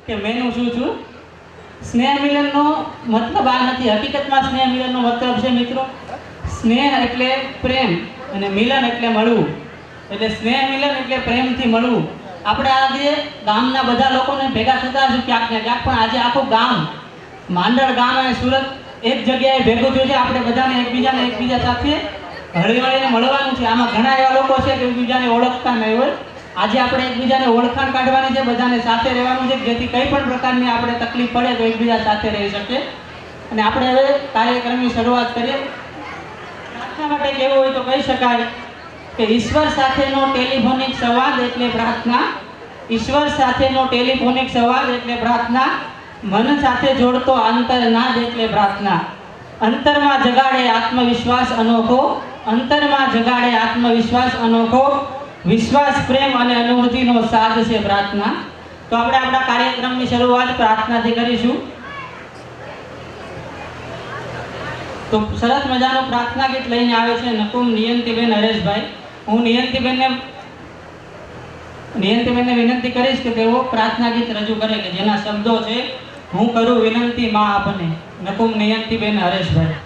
કે મેનું શું છું. સ્નેહ મિલનનો મતલબ આ નથી. હકીકતમાં સ્નેહ મિલનનો મતલબ છે મિત્રો, સ્નેહ એટલે પ્રેમ અને મિલન એટલે મળવું. એટલે સ્નેહ મિલન એટલે પ્રેમથી મળવું. આપણે આજે ગામના બધા લોકોને ભેગા થતા હશું ક્યાંક ને ક્યાંક, પણ આજે આખું ગામ, માંડળ ગામ અને સુરત એક જગ્યાએ ભેગું થયું છે. આપણે બધાને એકબીજા સાથે હળીમળીને મળવાનું છે. આમાં ઘણા એવા લોકો છે કે એકબીજાને ઓળખતા નહીં હોય. આજે આપણે એકબીજાને ઓળખાણ કાઢવાની છે, બધાને સાથે રહેવાનું છે, જેથી કંઈ પણ પ્રકારની આપણે તકલીફ પડે તો એકબીજા સાથે રહી શકે. અને આપણે હવે કાર્યક્રમની શરૂઆત કરીએ. પ્રાર્થના માટે કહેવું હોય તો કહી શકાય કે ઈશ્વર સાથેનો ટેલિફોનિક સંવાદ એટલે પ્રાર્થના. ઈશ્વર સાથેનો ટેલિફોનિક સંવાદ એટલે પ્રાર્થના. મન સાથે જોડતો અંતરનાદ એટલે પ્રાર્થના. અંતરમાં જગાડે આત્મવિશ્વાસ અનોખો, અંતરમાં જગાડે આત્મવિશ્વાસ અનોખો, વિશ્વાસ, પ્રેમ અને અનુભૂતિનો સાધ છે પ્રાર્થના. તો આપણે આપણા કાર્યક્રમની શરૂઆત પ્રાર્થનાથી કરીશું. તો સરસ મજાનું પ્રાર્થના ગીત લઈને આવે છે નકુમ નિયંતીબેન હરેશભાઈ. હું નિયંતીબેનને વિનંતી કરીશ કે તેઓ પ્રાર્થના ગીત રજૂ કરે કે જેના શબ્દો છે, હું કરું વિનંતી માં આપને. નકુમ નિયંતીબેન હરેશભાઈ.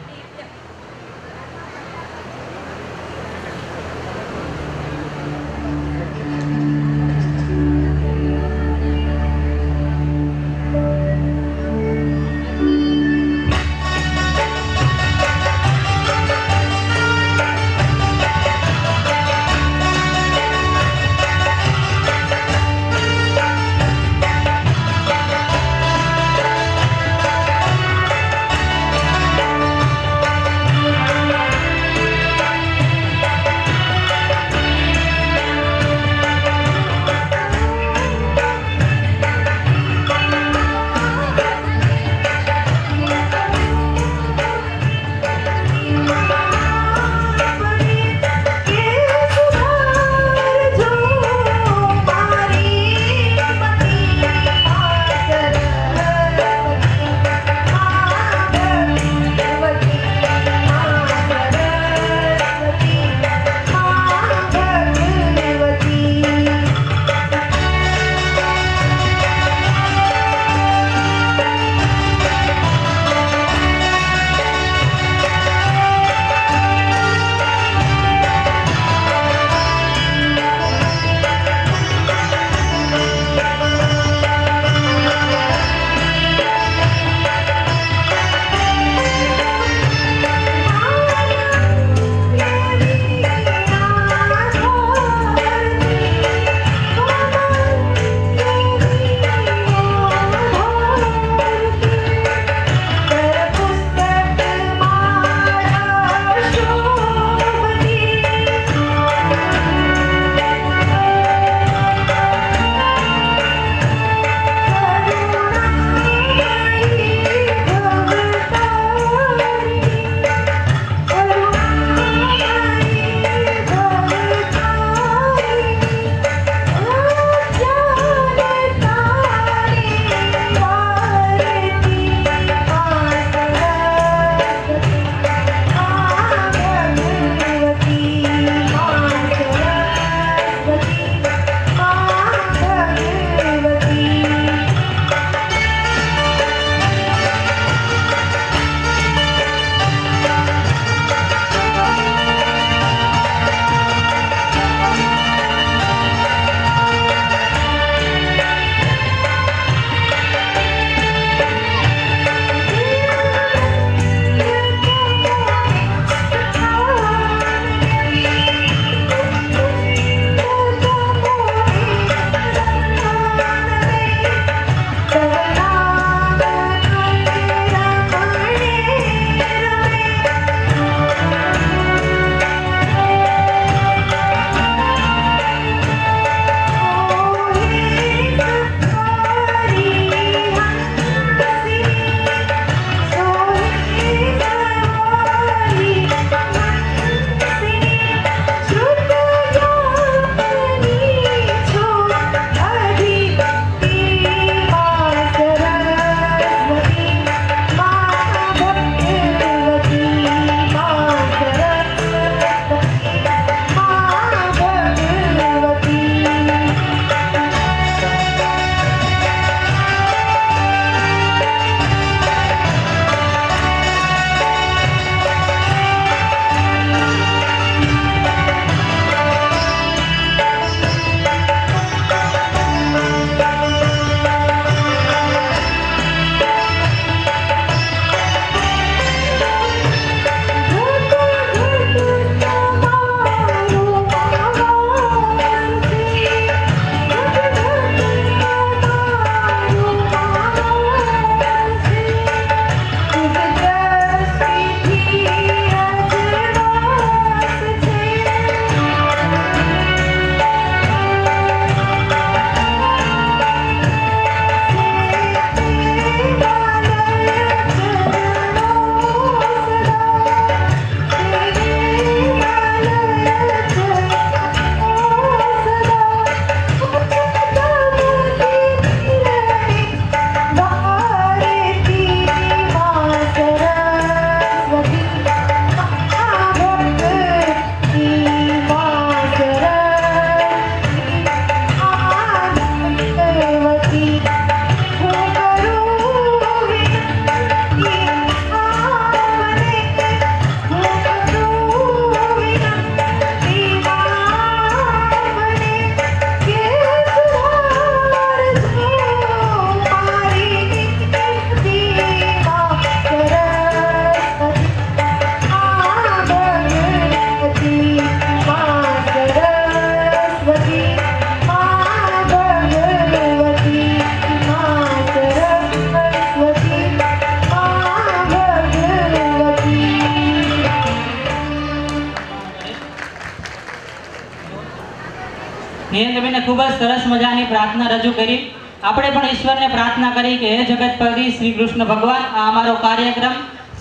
જયંતભાઈને ખૂબ જ સરસ મજાની પ્રાર્થના રજૂ કરી. આપણે પણ ઈશ્વરને પ્રાર્થના કરી કે હે જગતપતિ શ્રી કૃષ્ણ ભગવાન, આ અમારો કાર્યક્રમ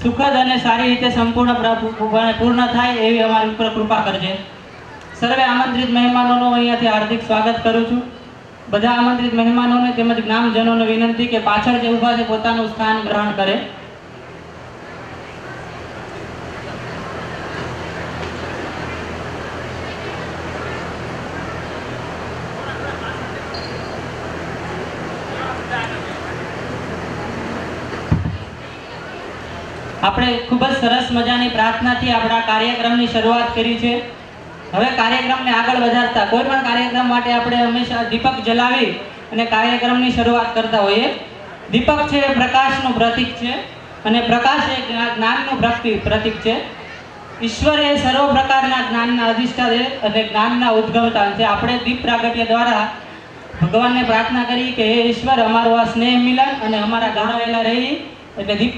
સુખદ અને સારી રીતે સંપૂર્ણ પૂર્ણ થાય એવી અમારી ઉપર કૃપા કરજે. સર્વે આમંત્રિત મહેમાનોનું અહીંયાથી હાર્દિક સ્વાગત કરું છું. બધા આમંત્રિત મહેમાનોને તેમજ જ્ઞામજનોને વિનંતી કે પાછળ જે ઊભા છે પોતાનું સ્થાન ગ્રહણ કરે. આપણે ખૂબ જ સરસ મજાની પ્રાર્થનાથી આપણા કાર્યક્રમની શરૂઆત કરી છે. હવે કાર્યક્રમને આગળ વધારતા કોઈ પણ કાર્યક્રમ માટે આપણે હંમેશા દીપક જલાવી અને કાર્યક્રમની શરૂઆત કરતા હોઈએ. દીપક છે એ પ્રકાશનું પ્રતીક છે અને પ્રકાશ એ જ્ઞાનનું પ્રતીક છે. ઈશ્વર એ સર્વ પ્રકારના જ્ઞાનના અધિષ્ઠા છે અને જ્ઞાનના ઉદ્ગમતા છે. આપણે દીપ પ્રાગટ્ય દ્વારા ભગવાનને પ્રાર્થના કરી કે હે ઈશ્વર, અમારું આ સ્નેહ મિલન અને અમારા ગાળાવેલા રહી એટલે દીપ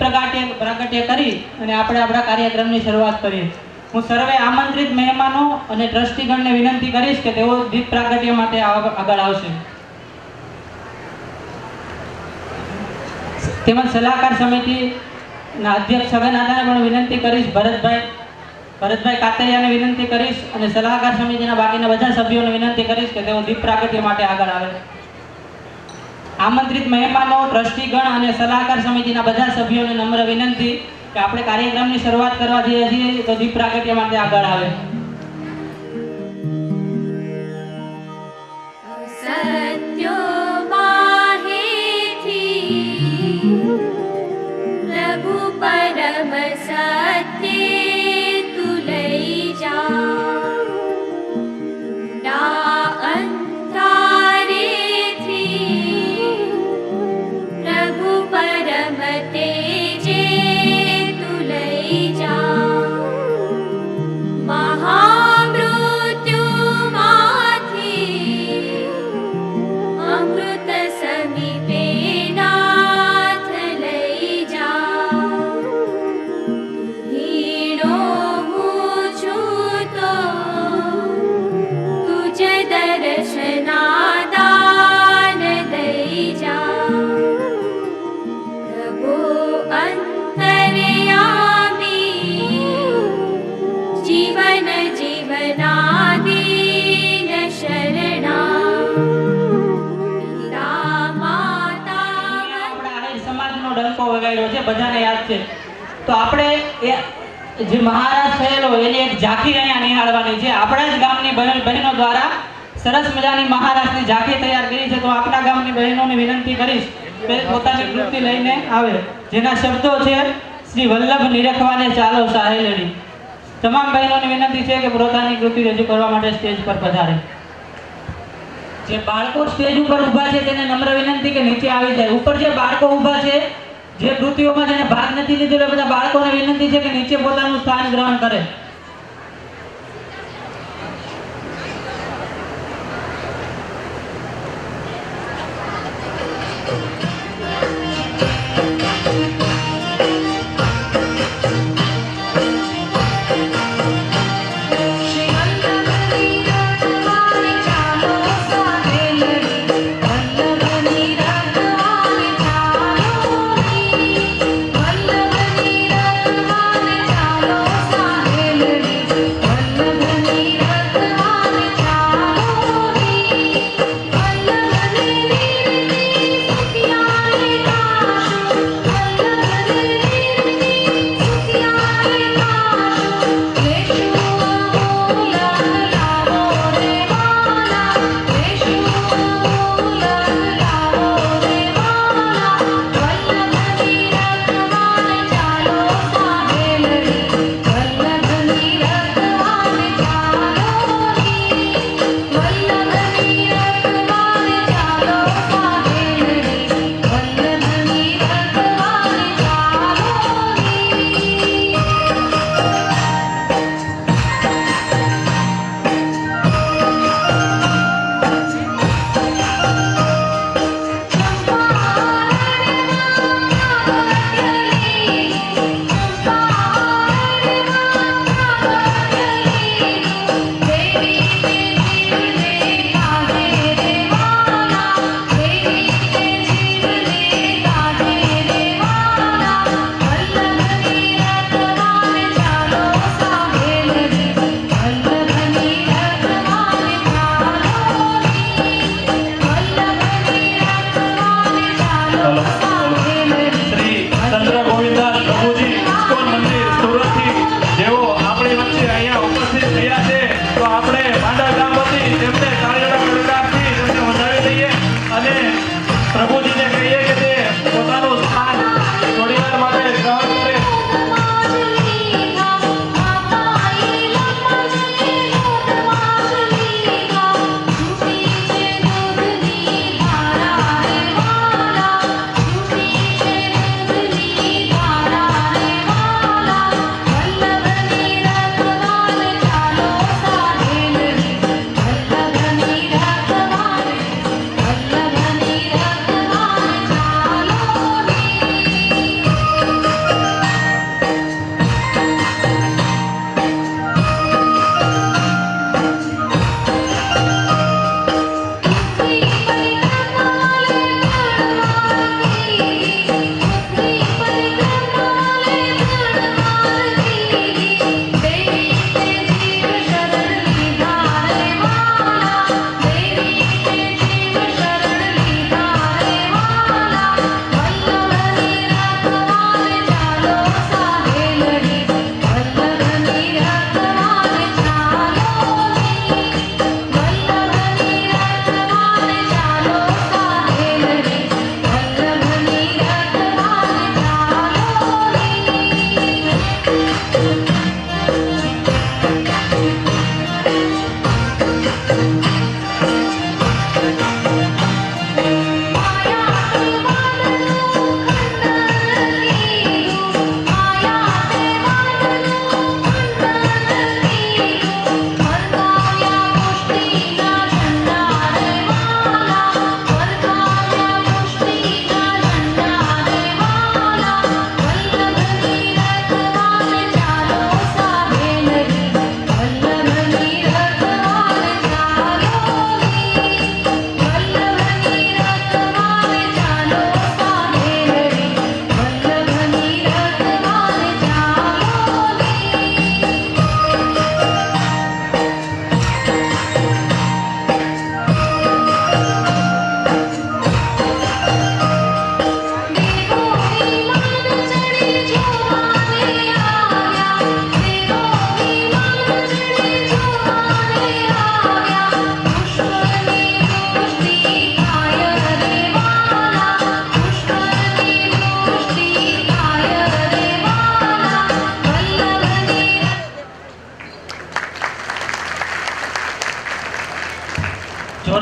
પ્રાગટ્ય કરી અને આપણે આપણા કાર્યક્રમની શરૂઆત કરીએ. હું સર્વે આમંત્રિત મહેમાનો અને ટ્રસ્ટીગણને વિનંતી કરીશ કે તેઓ દીપ પ્રાગટ્ય માટે આગળ આવશે. તેમજ સલાહકાર સમિતિના અધ્યક્ષ છગનદાદાને પણ વિનંતી કરીશ, ભરતભાઈ કાતરિયાને વિનંતી કરીશ અને સલાહકાર સમિતિના બાકીના બધા સભ્યોને વિનંતી કરીશ કે તેઓ દીપ પ્રાગટ્ય માટે આગળ આવે. આમંત્રિત મહેમાનો, ટ્રસ્ટીગણ અને સલાહકાર સમિતિના બધા સભ્યોને નમ્ર વિનંતી કે આપણે કાર્યક્રમની શરૂઆત કરવા જઈએ છીએ તો દીપ પ્રાગટ્ય માટે આગળ આવે. બધાને યાદ છે તો આપણે જે મહારાજ થયેલો એની એક ઝાંખી અહીંયા નિહાળવાની છે. આપણા જ ગામની બહેનો દ્વારા સરસ મજાની મહારાજની ઝાંખી તૈયાર કરી છે. તો આપણા ગામની બહેનોને વિનંતી કરીશ કે પોતાની કૃતિ લઈને આવે, જેના શબ્દો છે શ્રી વલ્લભ નિરખવાને ચાલો સાહેલડી. તમામ બહેનોને વિનંતી છે કે પોતાની કૃતિ રજૂ કરવા માટે સ્ટેજ પર પધારે. જે બાળકો સ્ટેજ ઉપર ઊભા છે તેને નમ્ર વિનંતી કે નીચે આવી જાય. ઉપર જે બાળકો ઊભા છે, જે કૃતિઓમાં જેને ભાગ નથી લીધેલો, બધા બાળકોને વિનંતી છે કે નીચે પોતાનું સ્થાન ગ્રહણ કરે. Hallelujah.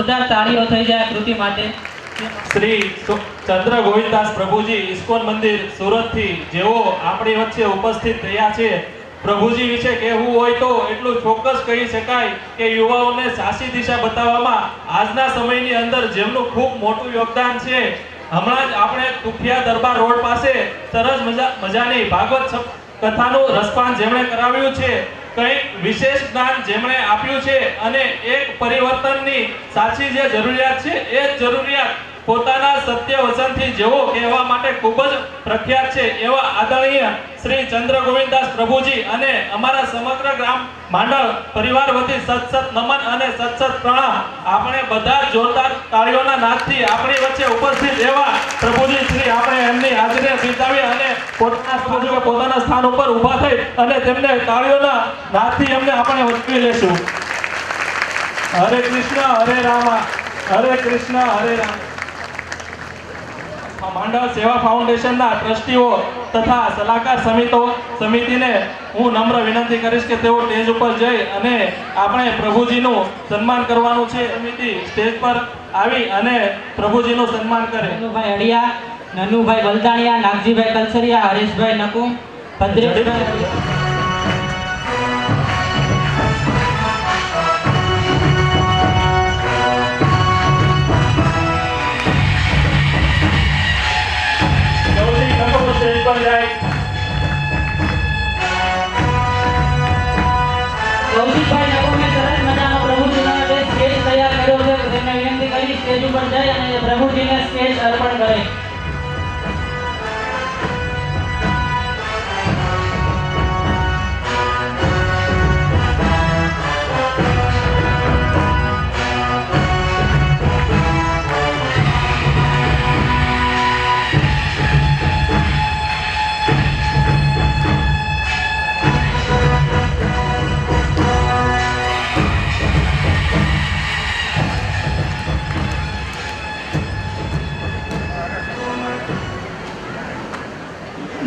જોરદાર તાળીઓ થઈ જાય આ કૃતિ માટે. શ્રી ચંદ્ર ગોવિંદદાસ પ્રભુજી ઇસ્કોન મંદિર સુરતથી જેઓ આપણી વચ્ચે ઉપસ્થિત થયા છે, પ્રભુજી વિશે કહેવું હોય તો એટલું ચોક્કસ કહી શકાય કે યુવાઓને સાચી દિશા બતાવવામાં આજના સમયની અંદર જેમનું ખૂબ મોટું યોગદાન છે. હમણાં જ આપણે તુફિયા દરબાર રોડ પાસે સરસ મજાની ભાગવત કથાનું રસપાન જેમણે કરાવ્યું છે, કંઈક વિશેષ જ્ઞાન જેમણે આપ્યું છે અને એક પરિવર્તનની સાચી જે જરૂરિયાત છે એ જ જરૂરિયાત પોતાના સત્ય વચનથી જેવો કહેવા માટે ખૂબ જ પ્રખ્યાત છે એવા આદરણીય શ્રી ચંદ્ર ગોવિંદદાસ પ્રભુજી અને અમારા સમગ્ર ગ્રામ માંડળ પરિવાર વતી સત નમન અને સત પ્રણામ. આપણે બધા જોરદાર તાળીઓના નાદથી આપણી વચ્ચે ઉપસ્થિત એવા પ્રભુજી શ્રી આપણે એમની હાજરી બિરદાવી અને પોતાના સ્થાન ઉપર ઊભા થઈ અને તેમને તાળીઓના નાદથી એમને આપણે વચવી લેશું. હરે કૃષ્ણ હરે રામ, હરે કૃષ્ણ હરે રામ. માંડળ સેવા ફાઉન્ડેશનના ટ્રસ્ટીઓ તથા સલાહકાર સમિતિને હું નમ્ર વિનંતી કરીશ કે તેઓ સ્ટેજ ઉપર જઈ અને આપણે પ્રભુજીનું સન્માન કરવાનું છે. સમિતિ સ્ટેજ પર આવી અને પ્રભુજીનું સન્માન કરે. નનુભાઈ અડિયા, નનુભાઈ બલદાણિયા, નાગજીભાઈ કલસરિયા, હરેશભાઈ નકુમ, ભદ્રેશભાઈ સ્ટેજ ઉપર જાય અને પ્રભુજીને સ્ટેજ અર્પણ કરે.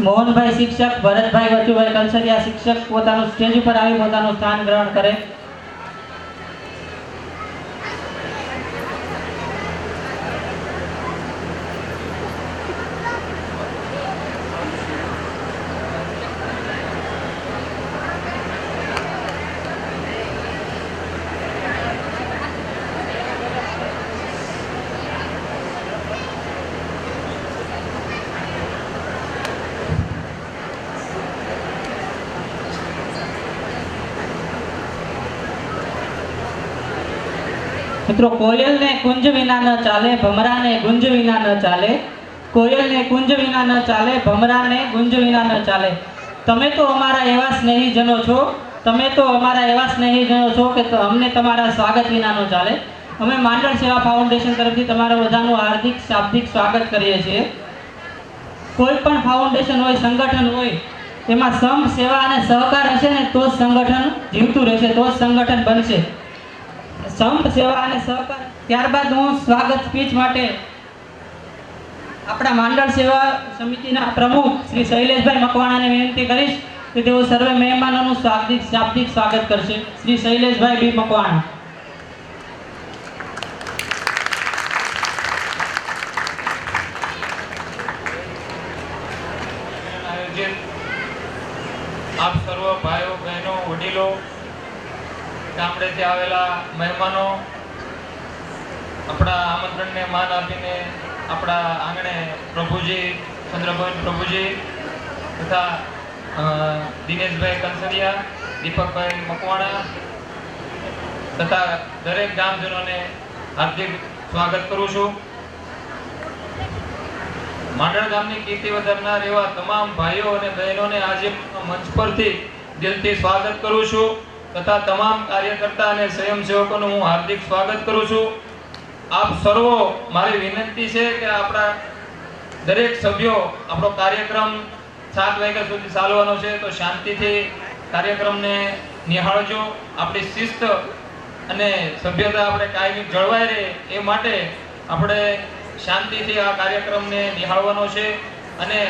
મોહનભાઈ શિક્ષક, ભરતભાઈ વચુભાઈ કલસરિયા શિક્ષક પોતાનું સ્ટેજ ઉપર આવી પોતાનું સ્થાન ગ્રહણ કરે. મિત્રો, કોયલને કુંજ વિના ન ચાલે, ભમરાને ગુંજ વિના ન ચાલે. કોયલને કુંજ વિના ન ચાલે, ભમરાને ગુંજ વિના ન ચાલે. તમે તો અમારા એવા સ્નેહીજનો છો, તમે તો અમારા એવા સ્નેહીજનો છો કે અમને તમારા સ્વાગત વિના ન ચાલે. અમે માંડળ સેવા ફાઉન્ડેશન તરફથી તમારા બધાનું હાર્દિક શાબ્દિક સ્વાગત કરીએ છીએ. કોઈ પણ ફાઉન્ડેશન હોય, સંગઠન હોય, એમાં સંપ, સેવા અને સહકાર હશે ને તો જ સંગઠન જીવતું રહેશે, તો જ સંગઠન બનશે. સંપ, સેવા અને સહકાર. ત્યારબાદ હું સ્વાગત સ્પીચ માટે આપણા માંડળ સેવા સમિતિના પ્રમુખ શ્રી શૈલેષભાઈ મકવાણાને વિનંતી કરીશ કે તેઓ સર્વે મહેમાનોનું શાબ્દિક સ્વાગત કરશે. શ્રી શૈલેષભાઈ બી મકવાણા. આપ સર્વ ભાઈઓ બહેનો વડીલો ગામડેથી આવેલા મહેમાનો આપણા આમંત્રણને માન આપીને આપણા આંગણે પ્રભુજી ચંદ્રગોવિંદ પ્રભુજી તથા દિનેશભાઈ કંસરિયા, દીપકભાઈ મકવાણા તથા દરેક ગામજનોને હાર્દિક સ્વાગત કરું છું. માંડળ ગામની કીર્તિ વધારનાર એવા તમામ ભાઈઓ અને બહેનોને આજે મંચ પરથી દિલથી સ્વાગત કરું છું તથા તમામ કાર્યકર્તા અને સ્વયંસેવકોનું હું હાર્દિક સ્વાગત કરું છું. આપ સર્વો મારી વિનંતી છે કે આપણા દરેક સભ્યો આપણો કાર્યક્રમ 7 વાગ્યા સુધી ચાલવાનો છે, તો શાંતિથી કાર્યક્રમને નિહાળજો. આપણી શિસ્ત અને સભ્યતા આપણે કાયમી જળવાઈ રહે એ માટે આપણે શાંતિથી આ કાર્યક્રમને નિહાળવાનો છે. અને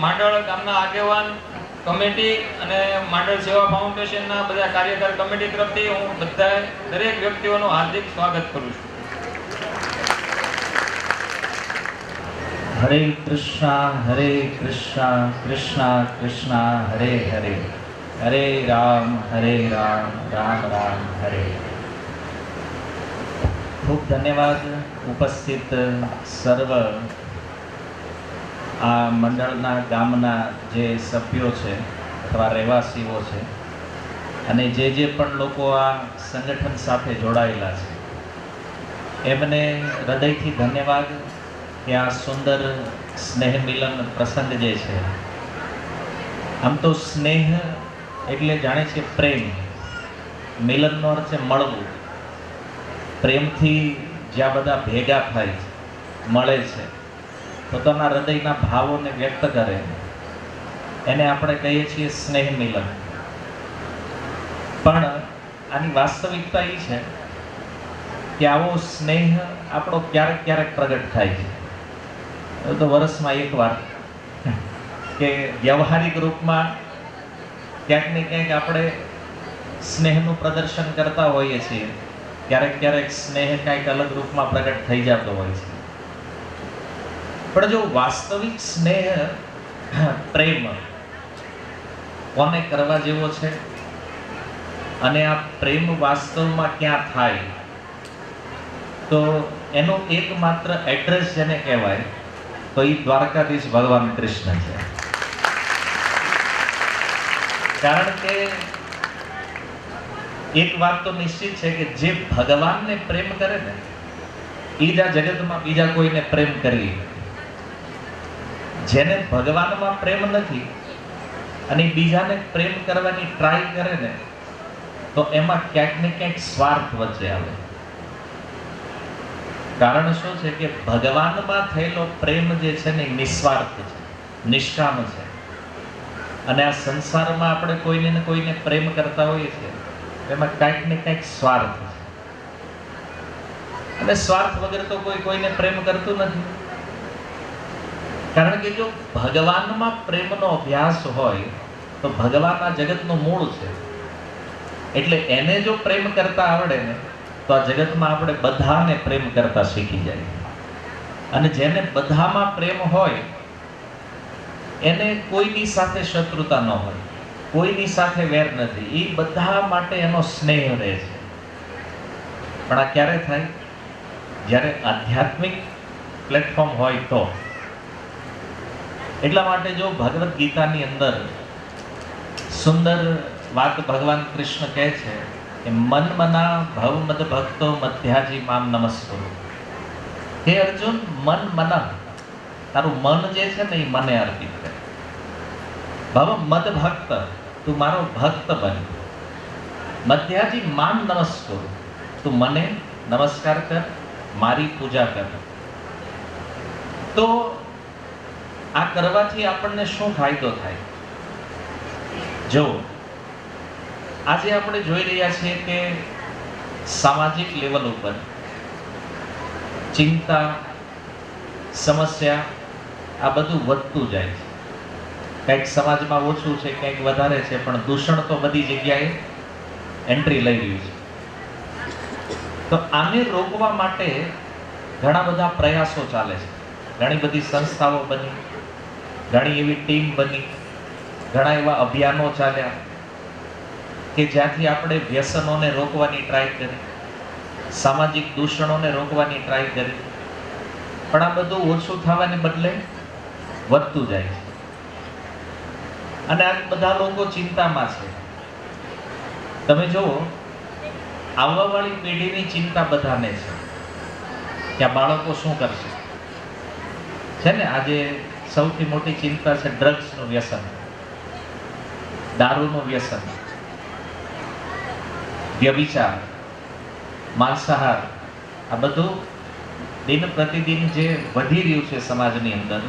માંડળ ગામના આગેવાન કમિટી અને માંડળ સેવા ફાઉન્ડેશનના બધા કાર્યકર કમિટી તરફથી હું બધા દરેક વ્યક્તિઓનું હાર્દિક સ્વાગત કરું છું. હરે કૃષ્ણ કૃષ્ણ કૃષ્ણ હરે હરે હરે રામ રામ રામ હરે. ખૂબ ધન્યવાદ ઉપસ્થિત સર્વ આ મંડળના ગામના જે સભ્યો છે અથવા રહેવાસીઓ છે અને જે પણ લોકો આ સંગઠન સાથે જોડાયેલા છે એમને હૃદયથી ધન્યવાદ કે આ સુંદર સ્નેહ મિલન પ્રસંગ જે છે. આમ તો સ્નેહ એટલે જાણે છે પ્રેમ, મિલનનો અર્થ છે મળવું. પ્રેમથી જ્યાં બધા ભેગા થાય છે, મળે છે, પોતાના હૃદયના ભાવોને વ્યક્ત કરે, એને આપણે કહીએ છીએ સ્નેહ મિલન. પણ આની વાસ્તવિકતા એ છે કે આવો સ્નેહ આપણો ક્યારેક ક્યારેક પ્રગટ થાય છે. તો વર્ષમાં એકવાર કે વ્યવહારિક રૂપમાં ક્યાંક ને ક્યાંક આપણે સ્નેહનું પ્રદર્શન કરતા હોઈએ છીએ. ક્યારેક ક્યારેક સ્નેહ કંઈક અલગ રૂપમાં પ્રગટ થઈ જતો હોય છે. પણ જો વાસ્તવિક સ્નેહ, પ્રેમ કોને કરવા જેવો છે અને આ પ્રેમ વાસ્તવમાં ક્યાં થાય, તો એનો એકમાત્ર એડ્રેસ જેને કહેવાય તો એ દ્વારકાધીશ ભગવાન કૃષ્ણ છે. કારણ કે એક વાત તો નિશ્ચિત છે કે જે ભગવાનને પ્રેમ કરે ને એ જ આ જગતમાં બીજા કોઈને પ્રેમ કરી. જેને ભગવાનમાં પ્રેમ નથી અને બીજાને પ્રેમ કરવાની ટ્રાય કરે ને તો એમાં ક્યાંક ને ક્યાંક સ્વાર્થ વચ્ચે આવે. કારણ શું છે કે ભગવાનમાં થયેલો પ્રેમ જે છે ને નિસ્વાર્થ છે, નિષ્કામ છે. અને આ સંસારમાં આપણે કોઈને ને કોઈને પ્રેમ કરતા હોઈએ છીએ એમાં કંઈક ને કંઈક સ્વાર્થ છે. અને સ્વાર્થ વગર તો કોઈ કોઈને પ્રેમ કરતું નથી. કારણ કે જો ભગવાનમાં પ્રેમનો અભ્યાસ હોય તો ભગવાન આ જગતનું મૂળ છે. એટલે એને જો પ્રેમ કરતા આવડે ને તો આ જગતમાં આપણે બધાને પ્રેમ કરતા શીખી જાય. અને જેને બધામાં પ્રેમ હોય એને કોઈની સાથે શત્રુતા ન હોય, કોઈની સાથે વેર નથી. એ બધા માટે એનો સ્નેહ રહે છે. પણ આ ક્યારે થાય? જ્યારે આધ્યાત્મિક પ્લેટફોર્મ હોય તો. એટલા માટે જો ભગવદ્ ગીતાની અંદર સુંદર વાત ભગવાન કૃષ્ણ કહે છે કે મન મના ભવ મદ ભક્તો મધ્યાજી મામ નમસ્કુરુ. હે અર્જુન, મન મના, તારું મન જે છે ને એ મને અર્પિત કરે. ભવ મદ ભક્ત, તું મારો ભક્ત બન. મધ્યાજી મામ નમસ્કુરુ, તું મને નમસ્કાર કર, મારી પૂજા કર. તો આ કરવાથી આપણને શું ફાયદો થાય? જો આજે આપણે જોઈ રહ્યા છીએ કે સામાજિક લેવલ ઉપર ચિંતા, સમસ્યા આ બધું વધતું જાય છે. કંઈક સમાજમાં ઓછું છે, કંઈક વધારે છે, પણ દૂષણ તો બધી જગ્યાએ એન્ટ્રી લઈ રહ્યું છે. તો આને રોકવા માટે ઘણા બધા પ્રયાસો ચાલે છે. ઘણી બધી સંસ્થાઓ બની, ઘણી એવી ટીમ બની, ઘણા એવા અભિયાનો ચાલ્યા કે જ્યાંથી આપણે વ્યસનોને રોકવાની ટ્રાય કરી, સામાજિક દૂષણોને રોકવાની ટ્રાય કરી. પણ આ બધું ઓછું થવાને બદલે વધતું જાય છે. અને આ બધા લોકો ચિંતામાં છે. તમે જુઓ, આવવાવાળી પેઢીની ચિંતા બધાને છે કે આ બાળકો શું કરશે. છે ને આજે સૌથી મોટી ચિંતા છે ડ્રગ્સનું વ્યસન, દારૂનું વ્યસન, વ્યભિચાર, માંસાહાર. આ બધું દિન પ્રતિદિન જે વધી રહ્યું છે સમાજની અંદર.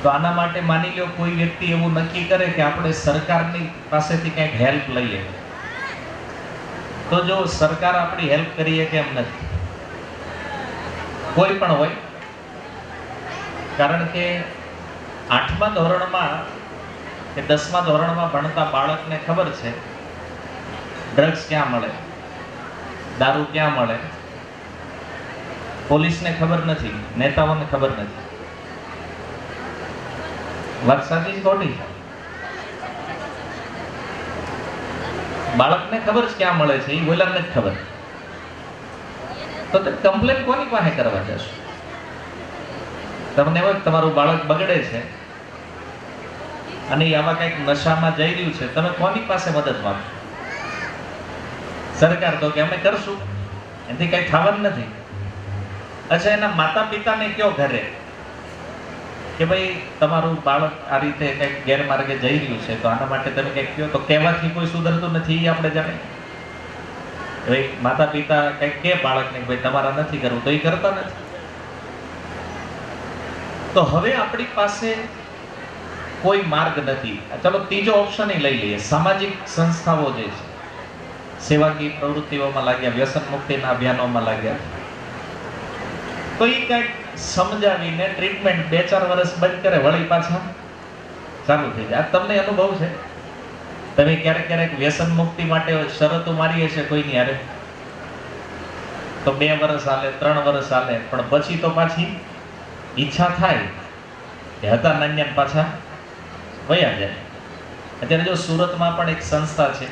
તો આના માટે માની લો કોઈ વ્યક્તિ એવું નક્કી કરે કે આપણે સરકારની પાસેથી કંઈક હેલ્પ લઈએ, તો જો સરકાર આપણી હેલ્પ કરીએ કે એમ નથી, કોઈ પણ હોય. કારણ કે 8મા ધોરણમાં કે 10મા ધોરણમાં ભણતા બાળકને ખબર છે ડ્રગ્સ ક્યાં મળે, દારૂ ક્યાં મળે. પોલીસને ખબર નથી, નેતાઓને ખબર નથી. વાત સાચી છે ખોટી? બાળકને ખબર છે ક્યાં મળે છે, એ બોલાને જ ખબર. તો તમે કમ્પ્લેન કોની પાસે કરવા જશો? તમને હોય તમારું બાળક બગડે છે અને એ આવા કંઈક નશામાં જઈ રહ્યું છે, તમે કોની પાસે મદદ માંગશો? સરકાર તો કે અમે કરશું, એનાથી કઈ થવાનું નથી. અચ્છા, એના માતા પિતાને કયો ઘરે કે ભાઈ તમારું બાળક આ રીતે કંઈક ગેરમાર્ગે જઈ રહ્યું છે, તો આના માટે તમે કંઈક કહો. તો કહેવાથી કોઈ સુધરતું નથી, એ આપણે જાણે. ભાઈ માતા પિતા કંઈક કે બાળકને ભાઈ તમારા નથી કરવું, તો એ કરતા નથી. તો હવે આપણી પાસે કોઈ માર્ગ નથી. ચલો ત્રીજો ઓપ્શન એ લઈ લઈએ. સામાજિક સંસ્થાઓ જે છે, સેવાકીય પ્રવૃત્તિઓમાં લાગ્યા, વ્યસન મુક્તિના અભિયાનોમાં લાગ્યા, તો એ કંઈક સમજાવીને ટ્રીટમેન્ટ 2-4 વર્ષ બંધ કરે, વળી પાછા ચાલુ થઈ જાય. આ તમને અનુભવ છે? તમે ક્યારેક વ્યસન મુક્તિ માટે શરતો મારી હશે કોઈની હારે, તો 2 વર્ષ હાલે, 3 વર્ષ હાલે, પણ પછી તો પાછી ઈચ્છા થાય કે હતા નાન્યા પાછા વયા જાય. અત્યારે જો સુરતમાં પણ એક સંસ્થા છે,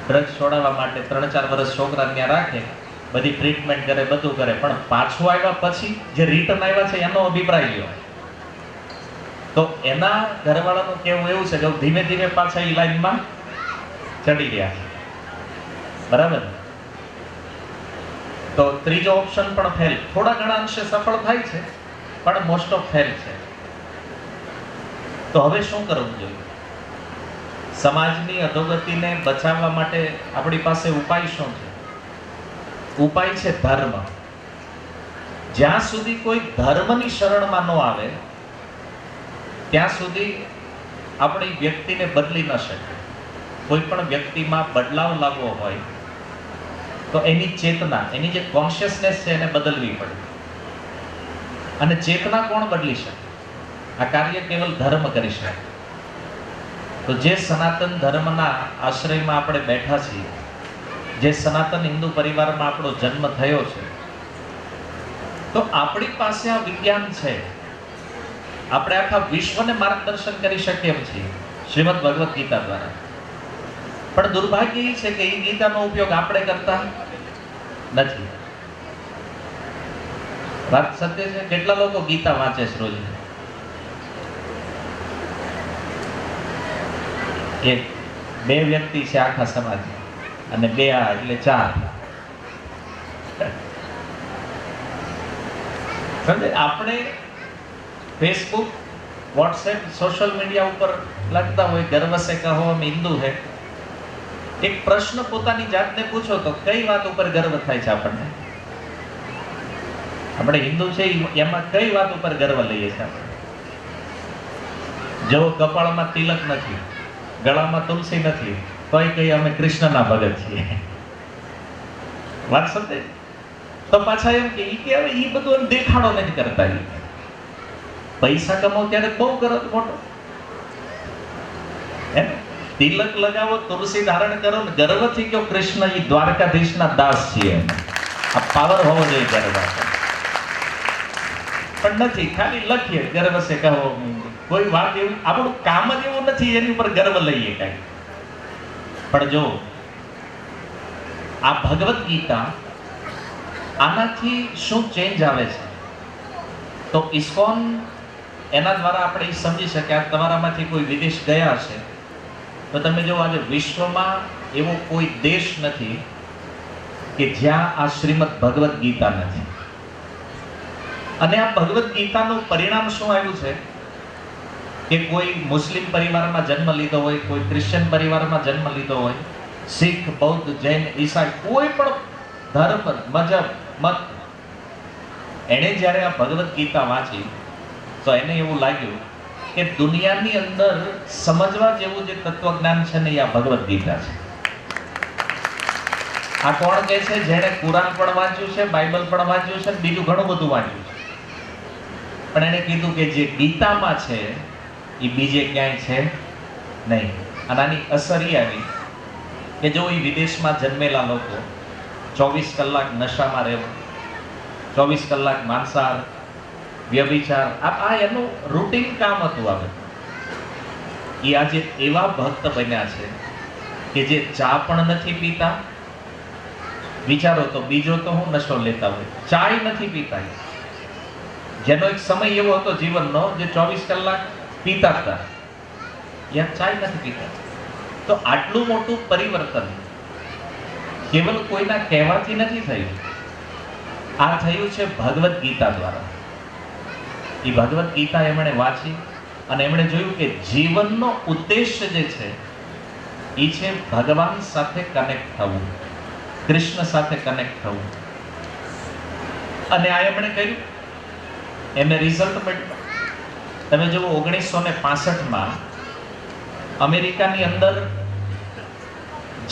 ડ્રગ્સ છોડાવવા માટે 3-4 વર્ષ છોકરા ત્યાં રાખે, બધી ટ્રીટમેન્ટ કરે, બધું કરે, પણ પાછું આવ્યા પછી જે રિટર્ન આવ્યા છે એનો અભિપ્રાય લ્યો. તો એના ઘરવાળાનું કહેવું એવું છે કે ધીમે ધીમે પાછા એ લાઈનમાં ચડી રહ્યા છે. બરાબર? તો ત્રીજો ઓપ્શન પણ ફેલ. થોડા ઘણા અંશે સફળ થાય છે, પણ મોસ્ટ ઓફ ફેલ છે. તો હવે શું કરવું જોઈએ? સમાજની અધોગતિને બચાવવા માટે આપણી પાસે ઉપાય શું છે? ઉપાય છે ધર્મ. જ્યાં સુધી કોઈ ધર્મની શરણમાં ન આવે ત્યાં સુધી આપણી વ્યક્તિને બદલી ન શકે. કોઈ પણ વ્યક્તિમાં બદલાવ લાવવો હોય તો એની ચેતના, એની જે કોન્શિયસનેસ છે એને બદલવી પડે. અને ચેતના કોણ બદલી શકે? આ કાર્ય કેવલ ધર્મ કરી શકે. તો જે સનાતન ધર્મના આશ્રયમાં આપણે બેઠા છીએ, જે સનાતન હિન્દુ પરિવારમાં આપણો જન્મ થયો છે, તો આપણી પાસે આ વિજ્ઞાન છે. આપણે આખા વિશ્વને માર્ગદર્શન કરી શકીએ એમ છીએ શ્રીમદ ભગવદ્ ગીતા દ્વારા. પણ દુર્ભાગ્ય એ છે કે એ ગીતાનો ઉપયોગ આપણે કરતા નથી. વાત સત્ય છે. કેટલા લોકો ગીતા વાંચે છે રોજ? 1-2 વ્યક્તિ છે આખા સમાજ, અને 2 એટલે 4. આપણે ફેસબુક, વોટ્સએપ, સોશિયલ મીડિયા ઉપર લખતા હોય ગર્વ સે કહો હમ હિન્દુ હે. એક પ્રશ્ન પોતાની જાતને પૂછો તો કઈ વાત ઉપર ગર્વ થાય છે આપણને? આપણે હિન્દુ છે એમાં કઈ વાત ઉપર ગર્વ લઈએ છીએ આપણે? જો કપાળમાં તિલક નથી, ગળામાં તુલસી નથી, તોય કઈ અમે કૃષ્ણના ભગત છીએ. વાત સમજે? તો પાછા એમ કે હવે એ બધું દેખાડો નથી કરતા. પૈસા કમાવો ત્યારે બહુ કરો મોટો, તિલક લગાવો, તુલસી ધારણ કરો, ગર્વથી કહો કૃષ્ણ એ દ્વારકાધીશના દાસ છીએ. આ પાવર હોવો જોઈએ ગર્વ. પણ નથી, ખાલી લખીએ ગર્વ છે કહો. કોઈ વાત એવું, આપણું કામ જ એવું નથી એની ઉપર ગર્વ લઈએ કઈ. પણ જો આ ભગવદ્ ગીતા, આનાથી શું ચેન્જ આવે છે? તો ઇસ્કોન એના દ્વારા આપણે સમજી શકીએ. તમારામાંથી કોઈ વિદેશ ગયા હશે તો તમે જો આજે વિશ્વમાં એવો કોઈ દેશ નથી કે જ્યાં આ શ્રીમદ ભગવદ્ ગીતા નથી. અને આ ભગવદ્ ગીતાનું પરિણામ શું આવ્યું છે કે કોઈ મુસ્લિમ પરિવારમાં જન્મ લીધો હોય, કોઈ ક્રિશ્ચિયન પરિવારમાં જન્મ લીધો હોય, શીખ, બૌદ્ધ, જૈન, ઈસાઈ, કોઈ પણ ધર્મ, મજહબ, મત, એણે જ્યારે આ ભગવદ્ ગીતા વાંચી તો એને એવું લાગ્યું કે દુનિયાની અંદર સમજવા જેવું જે તત્વજ્ઞાન છે ને એ આ ભગવદ્ ગીતા છે. આ કોણ કહે છે? જેણે કુરાન પણ વાંચ્યું છે, બાઇબલ પણ વાંચ્યું છે, બીજું ઘણું બધું વાંચ્યું છે, પણ એને કીધું કે જે ગીતામાં છે એ બીજે ક્યાંય છે નહીં. અને આની અસર એ આવી કે જો એ વિદેશમાં જન્મેલા લોકો 24 કલાક નશામાં રહેવું, 24 કલાક માંસાહાર, વ્યભિચાર, આ એનું રૂટીન કામ હતું. આ બધું એ આજે એવા ભક્ત બન્યા છે કે જે ચા પણ નથી પીતા. વિચારો તો, બીજો તો હું નશો લેતા હોય, ચાય નથી પીતા. જેનો એક સમય એવો હતો જીવનનો જે 24 કલાક પીતા હતા, યા ચાય નથી પીતા. તો આટલું મોટું પરિવર્તન કેવલ કોઈના કહેવાથી નથી થયું. આ થયું છે ભગવદ્ ગીતા દ્વારા. એ ભગવદ્ ગીતા એમણે વાંચી અને એમણે જોયું કે જીવનનો ઉદ્દેશ્ય જે છે એ છે ભગવાન સાથે કનેક્ટ થવું, કૃષ્ણ સાથે કનેક્ટ થવું. અને આ એમણે કર્યું, એમને રિઝલ્ટ મળ્યું. તમે જુઓ 1965માં અમેરિકાની અંદર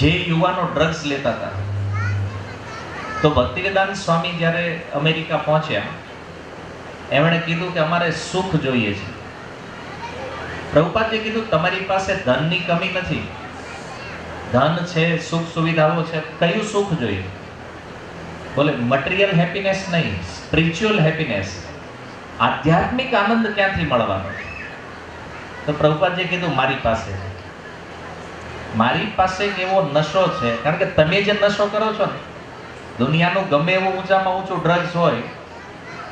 જે યુવાનો ડ્રગ્સ લેતા હતા, તો ભક્તિવેદાંત સ્વામી જ્યારે અમેરિકા પહોંચ્યા, એમણે કીધું કે અમારે સુખ જોઈએ છે. પ્રભુપાદે કીધું તમારી પાસે ધનની કમી નથી, ધન છે, સુખ સુવિધાઓ છે, કયું સુખ જોઈએ? બોલે મટીરિયલ હેપીનેસ નહીં, સ્પિરિચ્યુઅલ હેપીનેસ, આધ્યાત્મિક આનંદ ક્યાંથી મળવાનો? તો પ્રભુપાદે કીધું મારી પાસે એક એવો નશો છે. કારણ કે તમે જે નશો કરો છો ને, દુનિયાનું ગમે એવું ઊંચામાં ઊંચું ડ્રગ્સ હોય,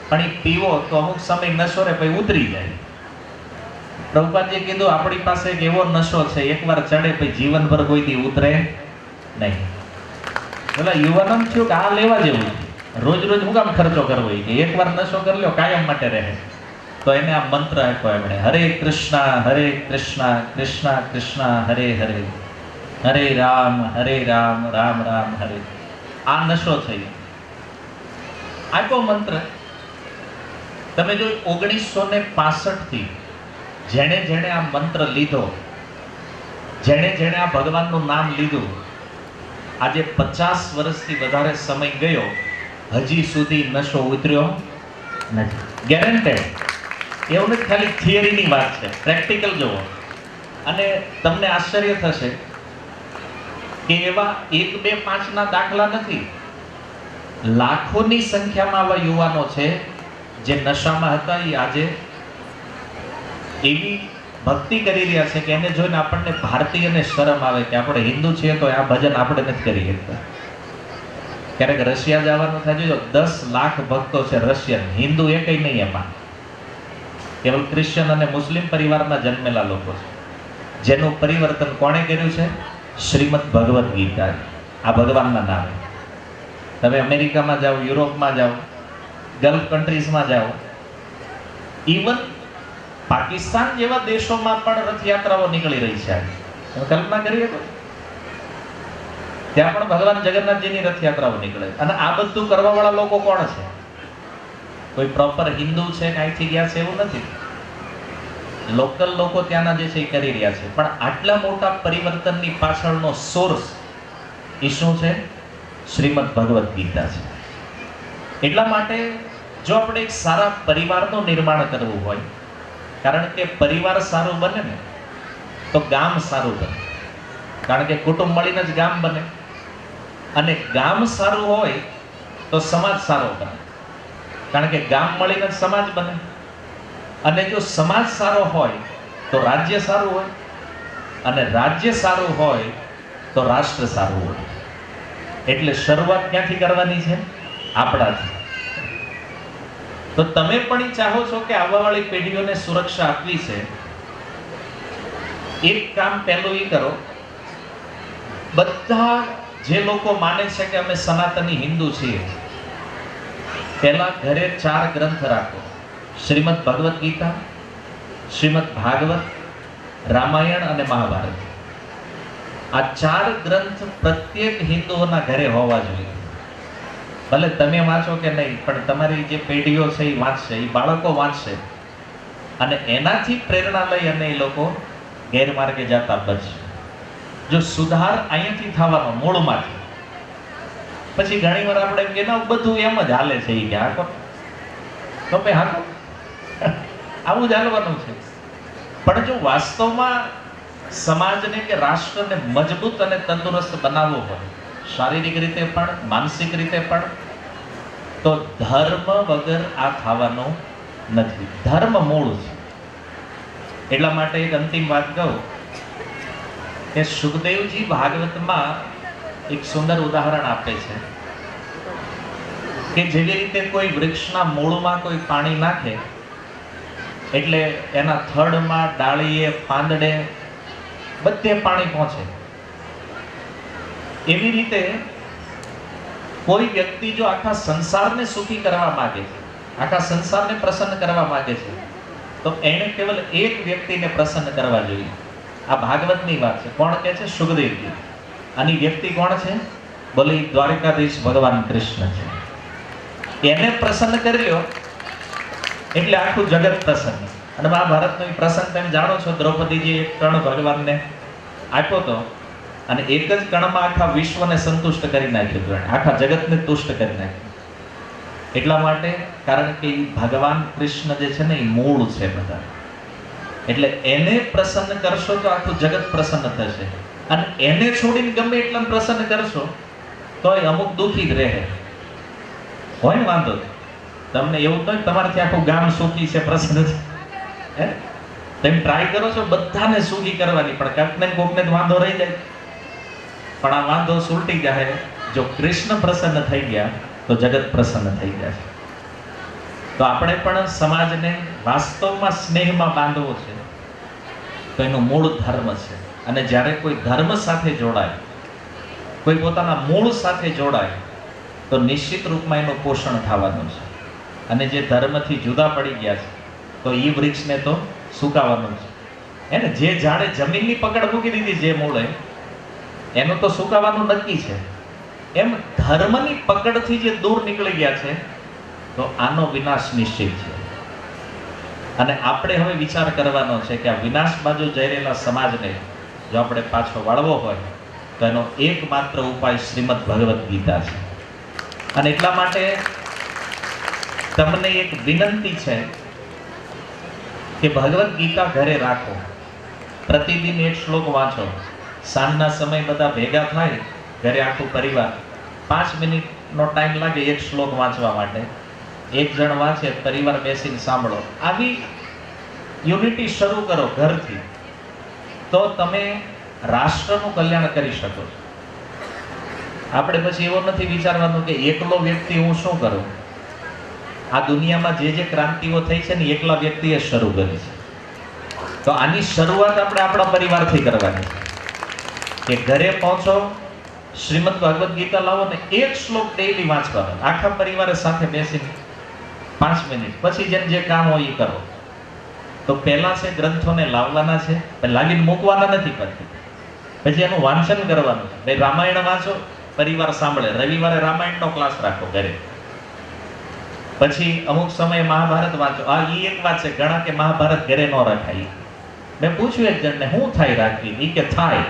પણ એ પીવો તો અમુક સમય નશો રે પછી ઉતરી જાય. પ્રભુપાદે કીધું આપણી પાસે એક એવો નશો છે, એકવાર ચડે પછી જીવનભર કોઈથી ઉતરે નહીં. પેલા યુવાનોને થયું કે આ લેવા જેવું છે, રોજ રોજ હું કામ ખર્ચો કરવો? કે એકવાર નશો કરી લ્યો, કાયમ માટે રહે. તો એને આ મંત્ર આપ્યો એમણે, હરે કૃષ્ણ કૃષ્ણ કૃષ્ણ હરે હરે, હરે રામ રામ રામ હરે. આ નશો છે, આપ્યો મંત્ર. તમે જો 1965 થી જેણે આ મંત્ર લીધો, જેણે આ ભગવાનનું નામ લીધું, આજે 50 વર્ષથી વધારે સમય ગયો, હજી સુધી નશો ઉતર્યો નથી. ગેરંટેડ. એવું નથી ખાલી થિયરીની વાત છે, પ્રેક્ટિકલ જુઓ. અને તમને આશ્ચર્ય થશે કે એવા 1, 2, 5 ના દાખલા નથી, લાખોની સંખ્યામાં આવા યુવાનો છે જે નશામાં હતા, એ આજે એવી ભક્તિ કરી રહ્યા છે કે એને જોઈને આપણને ભારતીયને શરમ આવે કે આપણે હિન્દુ છીએ તો આ ભજન આપણે નથી કરી શકતા. ક્યારેક રશિયા જવાનું થાય, જો 10 લાખ ભક્તો છે રશિયન, હિન્દુ એકય નહીં એમાં, કેવલ ક્રિશ્ચિયન અને મુસ્લિમ પરિવારના જન્મેલા લોકો છે. જેનું પરિવર્તન કોણે કર્યું છે? શ્રીમદ ભગવદ્ ગીતા, આ ભગવાનના નામે. તમે અમેરિકામાં જાઓ, યુરોપમાં જાઓ, ગલ્ફ કન્ટ્રીઝમાં જાઓ, ઇવન પાકિસ્તાન જેવા દેશોમાં પણ રથયાત્રાઓ નીકળી રહી છે. તમે કલ્પના કરી શકો? ત્યાં પણ ભગવાન જગન્નાથજીની રથયાત્રાઓ નીકળે. અને આ બધું કરવા વાળા લોકો કોણ છે? કોઈ પ્રોપર હિન્દુ છે કે અહીંથી ગયા છે એવું નથી. લોકલ લોકો ત્યાંના જે છે એ કરી રહ્યા છે. પણ આટલા મોટા પરિવર્તનની પાછળનો સોર્સ એ શું છે? શ્રીમદ ભગવદ્ ગીતા છે. એટલા માટે જો આપણે એક સારા પરિવારનું નિર્માણ કરવું હોય, કારણ કે પરિવાર સારું બને ને તો ગામ સારું બને. કારણ કે કુટુંબ મળીને જ ગામ બને, અને ગામ સારું હોય તો સમાજ સારો બને. કારણ કે ગામ મળીને જ સમાજ બને, અને જો સમાજ સારો હોય તો રાજ્ય સારું હોય, અને રાજ્ય સારું હોય તો રાષ્ટ્ર સારું હોય. એટલે શરૂઆત ક્યાંથી કરવાની છે? આપણાથી. તો તમે પણ ચાહો છો કે આવવાવાળી પેઢીઓને સુરક્ષા આપવી છે, એક કામ પહેલું એ કરો, બધા જે લોકો માને છે કે અમે સનાતની હિન્દુ છીએ, પહેલા ઘરે 4 ગ્રંથ રાખો: શ્રીમદ ભગવદ્ ગીતા, શ્રીમદ ભાગવત, રામાયણ અને મહાભારત. આ 4 ગ્રંથ પ્રત્યેક હિન્દુઓના ઘરે હોવા જોઈએ. ભલે તમે વાંચો કે નહીં, પણ તમારી જે પેઢીઓ છે એ વાંચશે, એ બાળકો વાંચશે, અને એનાથી પ્રેરણા લઈ અને એ લોકો ગેરમાર્ગે જતા બચશે. જો સુધાર અહીંયાથી થવાનો મૂળમાંથી, પછી ઘણી વાર આપણે એમ કે ના બધું એમ જ હાલે છે, એ કે હાકો તો ભાઈ હાકો, આવું જ હાલવાનું છે. પણ જો વાસ્તવમાં સમાજને કે રાષ્ટ્રને મજબૂત અને તંદુરસ્ત બનાવવો હોય, શારીરિક રીતે પણ માનસિક રીતે પણ, તો ધર્મ વગર આ થવાનું નથી. ધર્મ મૂળ છે. એટલા માટે એક અંતિમ વાત કહું કે સુખદેવજી ભાગવતમાં એક સુંદર ઉદાહરણ આપે છે કે જેવી રીતે કોઈ વૃક્ષના મૂળમાં કોઈ પાણી નાખે એટલે એના થડમાં, ડાળીએ, પાંદડે બધે પાણી પહોંચે. એવી રીતે કોઈ વ્યક્તિ જો આખા સંસારને સુખી કરવા માંગે છે, આખા સંસારને પ્રસન્ન કરવા માંગે છે, તો એણે કેવલ એક વ્યક્તિને પ્રસન્ન કરવા જોઈએ. આ ભાગવતની વાત છે. કોણ કહે છે? સુખદેવજી. આની વ્યક્તિ કોણ છે? બોલે દ્વારિકાધીશ ભગવાન કૃષ્ણ છે. એને પ્રસન્ન કર્યો એટલે આખું જગત પ્રસન્ન. અને મહાભારતનો એ પ્રસંગ તમે જાણો છો, દ્રૌપદીજી એક કણ ભગવાનને આપ્યો હતો અને એક જ કણમાં આખા વિશ્વને સંતુષ્ટ કરી નાખ્યું હતું, આખા જગતને તુષ્ટ કરી નાખ્યું. એટલા માટે કારણ કે ભગવાન કૃષ્ણ જે છે ને એ મૂળ છે બધા. એટલે એને પ્રસન્ન કરશો તો આખું જગત પ્રસન્ન થશે, અને એને છોડીને ગમે એટલા પ્રસન્ન કરશો તો એ અમુક દુઃખી જ રહે. હોય ને વાંધો તમને એવું તો તમારાથી આખું ગામ સુખી છે, પ્રસન્ન છે, હે? તમે ટ્રાય કરો છો બધાને સુખી કરવાની, પણ કોકને કોકને વાંધો રહી જાય. પણ આ વાંધો સુલટી જાય. જો કૃષ્ણ પ્રસન્ન થઈ ગયા તો જગત પ્રસન્ન થઈ જાય. તો આપણે પણ સમાજને વાસ્તવમાં સ્નેહમાં બાંધવો છે, તો એનું મૂળ ધર્મ છે. અને જ્યારે કોઈ ધર્મ સાથે જોડાય, કોઈ પોતાના મૂળ સાથે જોડાય, તો નિશ્ચિત રૂપમાં એનું પોષણ થવાનું છે. અને જે ધર્મથી જુદા પડી ગયા છે તો એ વૃક્ષને તો સુકાવાનું છે. એને જે ઝાડે જમીનની પકડ મૂકી દીધી, જે મૂળે, એનું તો સુકાવાનું નક્કી છે. એમ ધર્મની પકડથી જે દૂર નીકળી ગયા છે તો આનો વિનાશ નિશ્ચિત છે. અને આપણે હવે વિચાર કરવાનો છે કે આ વિનાશ બાજુ જઈ રહેલા સમાજને જો આપણે પાછો વાળવો હોય તો એનો એકમાત્ર ઉપાય શ્રીમદ ભગવદ્ ગીતા છે. અને એટલા માટે તમને એક વિનંતી છે કે ભગવદ્ ગીતા ઘરે રાખો, પ્રતિદિન એક શ્લોક વાંચો. સાંજના સમય બધા ભેગા થાય ઘરે, આખું પરિવાર 5 મિનિટનો ટાઈમ લાગે એક શ્લોક વાંચવા માટે. એક જણ વાંચે, પરિવાર બેસીને સાંભળો. આવી યુનિટી શરૂ કરો ઘરથી, તો તમે રાષ્ટ્રનું કલ્યાણ કરી શકો છો. આપણે પછી એવો નથી વિચારવાનું કે એકલો વ્યક્તિ હું શું કરું. આ દુનિયામાં જે જે ક્રાંતિઓ થઈ છે ને એકલા વ્યક્તિએ શરૂ કરી છે. તો આની શરૂઆત આપણે આપણા પરિવારથી કરવાની છે. કે ઘરે પહોંચો, શ્રીમદ ભગવદ્ ગીતા લાવો ને એક શ્લોક ડેઈલી વાંચવાનો, આખા પરિવારે સાથે બેસીને 5 મિનિટ. પછી જેમ જે કામ હોય એ કરો. તો પહેલા છે ગ્રંથોને લાવવાના છે, લાવીને મૂકવાના નથી પડતી. પછી એનું વાંચન કરવાનું છે. ભાઈ રામાયણ વાંચો, પરિવાર સાંભળે. રવિવારે રામાયણનો ક્લાસ રાખો ઘરે. પછી અમુક સમયે મહાભારત વાંચો. આ ઈ એક વાત છે, ઘણા કે મહાભારત ઘરે ન રખાય. મેં પૂછ્યું એક જણને, શું થાય રાખવી? ઈ કે થાય.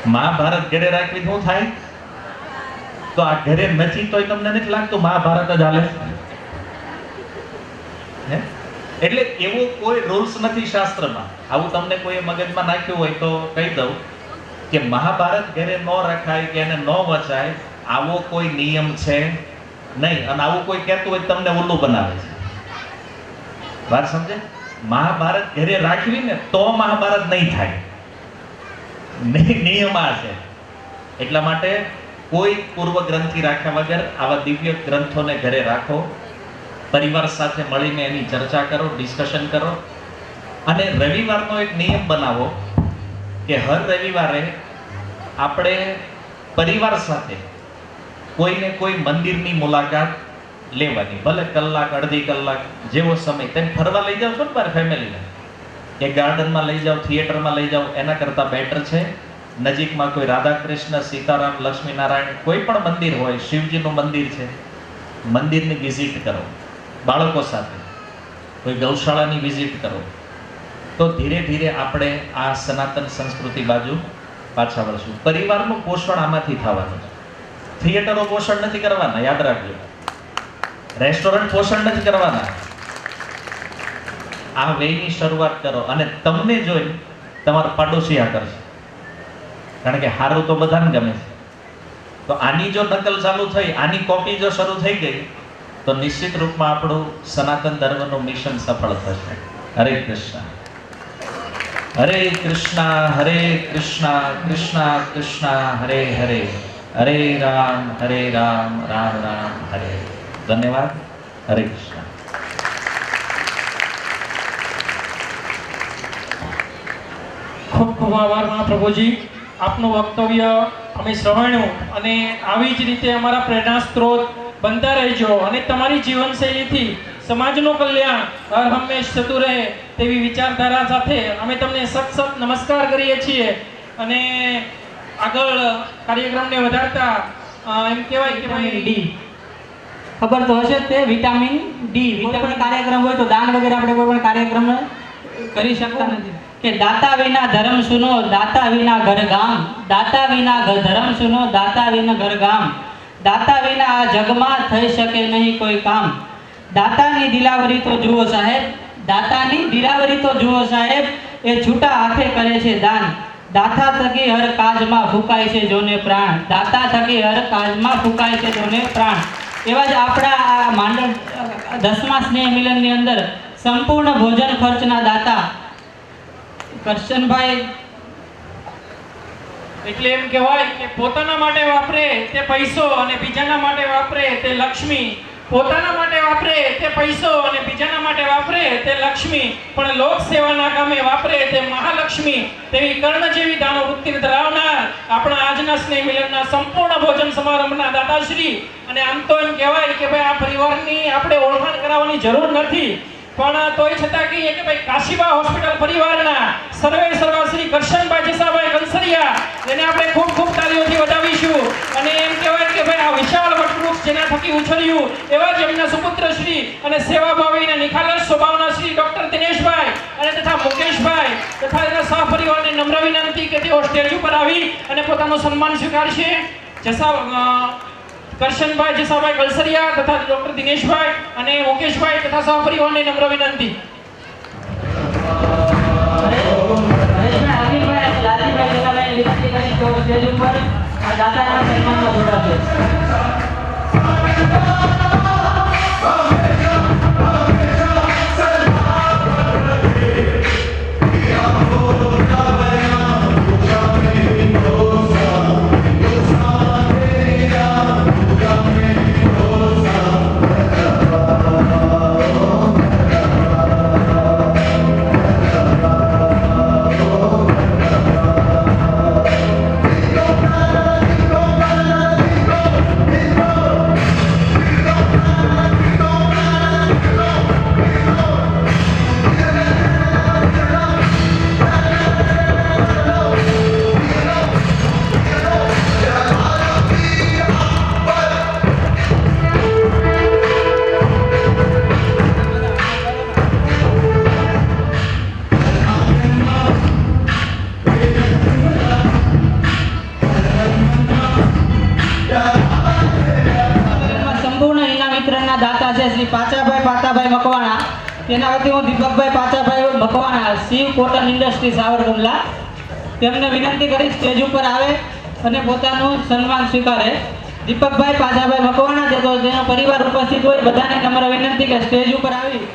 મહાભારત ઘરે રાખવી શું થાય? તો આ ઘરે નથી તોય તમને નથી લાગતું મહાભારત જ હાલે? એટલે એવો કોઈ રૂલ્સ નથી શાસ્ત્રમાં. આવું તમને કોઈ મગજમાં નાખ્યું હોય તો કહી દઉં કે મહાભારત ઘરે ન રખાય કે એને ન વચાય, આવો કોઈ નિયમ છે નહીં. અને આવું કોઈ કહેતું હોય તમને ઉલ્લુ બનાવે છે. વાત સમજે? મહાભારત ઘરે રાખવી ને તો મહાભારત નહીં થાય. નિયમ આ છે. એટલા માટે કોઈ પૂર્વ ગ્રંથિ રાખ્યા વગર આવા દિવ્ય ગ્રંથોને ઘરે રાખો. પરિવાર સાથે મળીને એની ચર્ચા કરો, ડિસ્કશન કરો. અને રવિવારનો એક નિયમ બનાવો કે હર રવિવારે આપણે પરિવાર સાથે કોઈને કોઈ મંદિરની મુલાકાત લેવાની. ભલે કલાક, અડધી કલાક, જેવો સમય. તમે ફરવા લઈ જાઓ છો ને મારી ફેમિલીને, કે ગાર્ડનમાં લઈ જાઓ, થિયેટરમાં લઈ જાઓ, એના કરતાં બેટર છે નજીકમાં કોઈ રાધા કૃષ્ણ, સીતારામ, લક્ષ્મીનારાયણ કોઈ પણ મંદિર હોય, શિવજીનું મંદિર છે, મંદિરની વિઝિટ કરો. બાળકો સાથે કોઈ ગૌશાળાની વિઝિટ કરો. તો ધીરે ધીરે આપણે આ સનાતન સંસ્કૃતિ બાજુ પાછા વળશું. પરિવારનું પોષણ આમાંથી થવાનું છે. થિયેટરો પોષણ નથી કરવાના, યાદ રાખજો. રેસ્ટોરન્ટ પોષણ નથી કરવાના. આ વેની શરૂઆત કરો અને તમને જોઈ તમારા પાડોશી આ કરશે. કારણ કે હારું તો બધાને ગમે છે. તો આની જો નકલ ચાલુ થઈ, આની કોપી જો શરૂ થઈ ગઈ તો નિશ્ચિત રૂપમાં આપણું સનાતન ધર્મનું મિશન સફળ થશે. હરે કૃષ્ણ. હરે કૃષ્ણ કૃષ્ણ કૃષ્ણ હરે હરે, હરે રામ રામ રામ હરે. ધન્યવાદ. હરે કૃષ્ણ. ખૂબ ખૂબ આભાર મહાપ્રભુજી. આપનું વક્તવ્ય અમે શ્રવણ્યું અને આવી જ રીતે અમારા પ્રેરણા સ્ત્રોત બનતા રહેજો અને તમારી જીવનશૈલીથી સમાજનું કલ્યાણ હર હંમેશ થતું રહે તેવી વિચારધારા સાથે અમે તમને સત નમસ્કાર કરીએ છીએ. અને આગળ કાર્યક્રમને વધારતા એમ કહેવાય કે વિટામિન ડી ખબર તો હશે જ તે વિટામિન ડી. કોઈ પણ કાર્યક્રમ હોય તો દાન વગેરે આપણે કોઈ પણ કાર્યક્રમ કરી શકતા નથી. કે દાતા વિના ધર્મ સુનો, દાતા વિના ઘર ગામ, દાતા વિના ધર્મ સુનો, દાતા વિના ઘર ગામ, દાતા વિના આ જગમાં થઈ શકે નહીં કોઈ કામ. દાતાની દિલાવરી તો જુઓ સાહેબ, દાતાની દિલાવરી તો જુઓ સાહેબ, એ છૂટા હાથે કરે છે દાન. દાતા થકી હર કાજમાં ફૂંકાય છે જોને પ્રાણ, દાતા થકી હર કાજમાં ફૂંકાય છે જોને પ્રાણ. એવા જ આપણા આ માંડલ 10મા સ્નેહ મિલનની અંદર સંપૂર્ણ ભોજન ખર્ચના દાતા કરશનભાઈ, એટલે એમ કહેવાય કે પોતાના માટે વાપરે તે પૈસો અને બીજાના માટે વાપરે તે લક્ષ્મી. પોતાના માટે વાપરે તે પૈસો અને બીજાના માટે વાપરે તે લક્ષ્મી, પણ લોક સેવાના કામે વાપરે તે મહાલક્ષ્મી. તેવી કર્ણ જેવી દાનો વૃત્તિ ધરાવનાર આપણા આજના સ્નેહ મિલનના સંપૂર્ણ ભોજન સમારંભના દાતાશ્રી. અને આમ તો એમ કહેવાય કે ભાઈ આ પરિવારની આપણે ઓળખાણ કરાવવાની જરૂર નથી, પણ તોય છતાં કહીએ કે ભાઈ કાશીબા હોસ્પિટલ પરિવારના સર્વે સર્વા શ્રી કરશનભાઈ જસાભાઈ કંસરિયા, જેને આપણે ખૂબ ખૂબ તાળીઓથી વધાવીશું. અને એમ કહેવાય કે ભાઈ આ વિશાળ વટવૃક્ષ જેના થકી ઉછર્યું એવા જ એમના સુપુત્ર શ્રી અને સેવાભાવી અને નિખાલસ સ્વભાવના શ્રી ડોક્ટર દિનેશભાઈ અને તથા મુકેશભાઈ તથા એના સહપરિવારને નમ્ર વિનંતી કે તેઓ સ્ટેજ ઉપર આવી અને પોતાનું સન્માન સ્વીકારશે. કરશનભાઈ જસાભાઈ કલસરિયા તથા ડોક્ટર દિનેશભાઈ અને મુકેશભાઈ તથા સહપરિવારને નમ્ર વિનંતી. દાતાના સન્માનમાં જોડાશે. દાતા છે શ્રી પાચાભાઈ મકવાણા. તેના વતી હું દીપકભાઈ પાચાભાઈ મકવાણા, શિવ કોટન ઇન્ડસ્ટ્રી સાવરકુંડલા, તેમને વિનંતી કરી સ્ટેજ ઉપર આવે અને પોતાનું સન્માન સ્વીકારે. દીપકભાઈ પાચાભાઈ મકવાણા જે તો જેનો પરિવાર ઉપસ્થિત હોય બધાને નમ્ર વિનંતી કે સ્ટેજ ઉપર આવી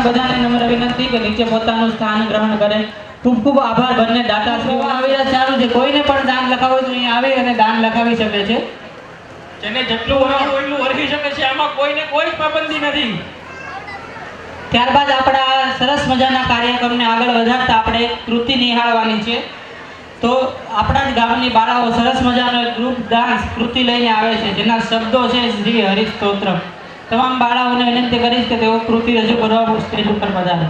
બધાને નમ્ર વિનંતી કે નીચે પોતાનું સ્થાન ગ્રહણ કરે. ખૂબ ખૂબ આભાર બંને દાતાશ્રીઓ. આવી રહ્યા સારું છે. કોઈને પણ દાન લખાવવું તો અહીંયા આવી અને દાન લખાવી શકે છે. જેને જેટલું વરાળવું એટલું વરખી શકે છે. આમાં કોઈને કોઈ જ પાબંદી નથી. ત્યારબાદ આપણા સરસ મજાના કાર્યક્રમને આગળ વધારતા આપણે એક કૃતિ નિહાળવાની છે. તો આપણા જ ગામની બાળાઓ સરસ મજાનો એક ગ્રુપ ડાન્સ કૃતિ લઈને આવે છે, જેના શબ્દો છે શ્રી હરિસ્તોત્ર. તમામ બાળાઓને વિનંતી કરીશ કે તેઓ કૃતિ રજૂ કરવા સ્ટેજ ઉપર પધારે.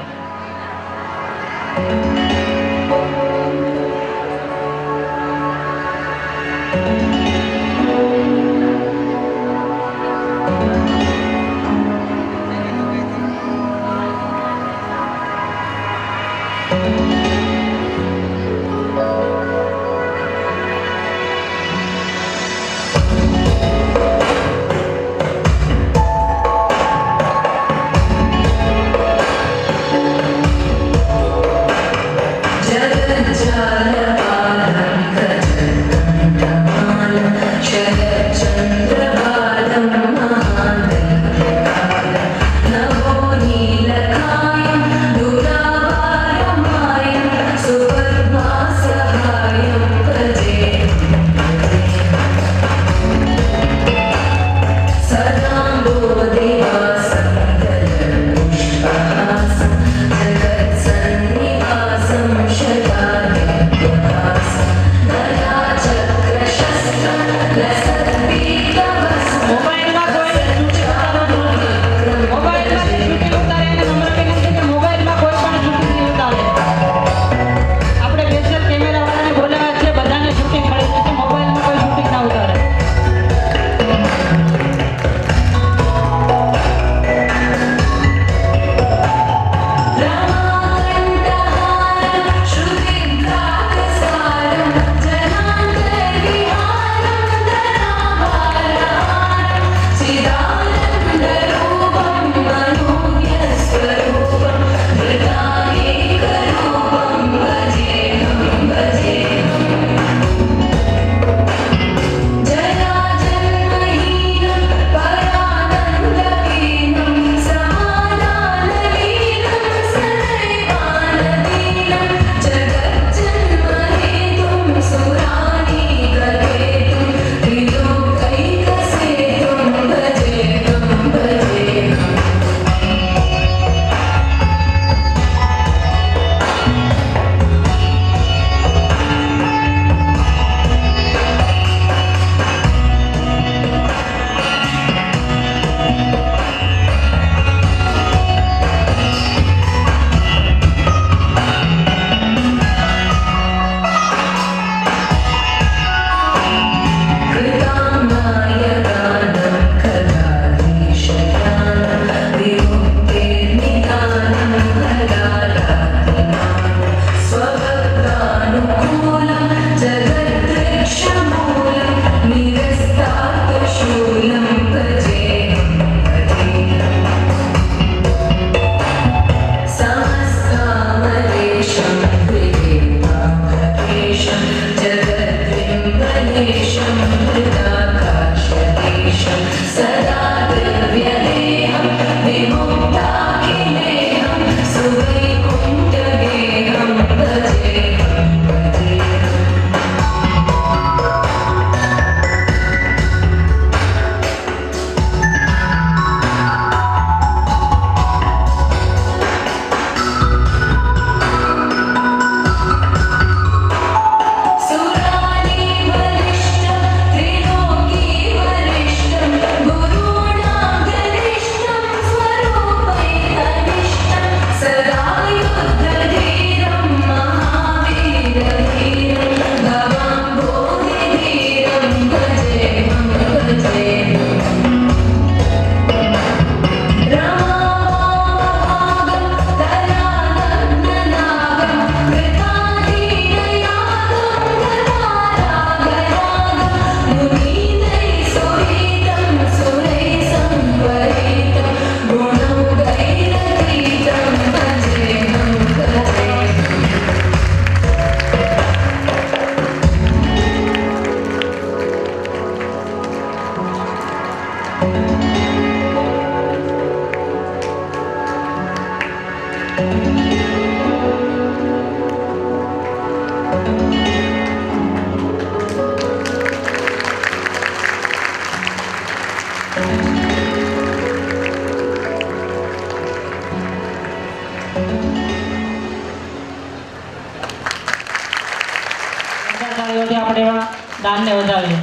તાળીઓથી આપણે એવા દાનને વધાવીએ.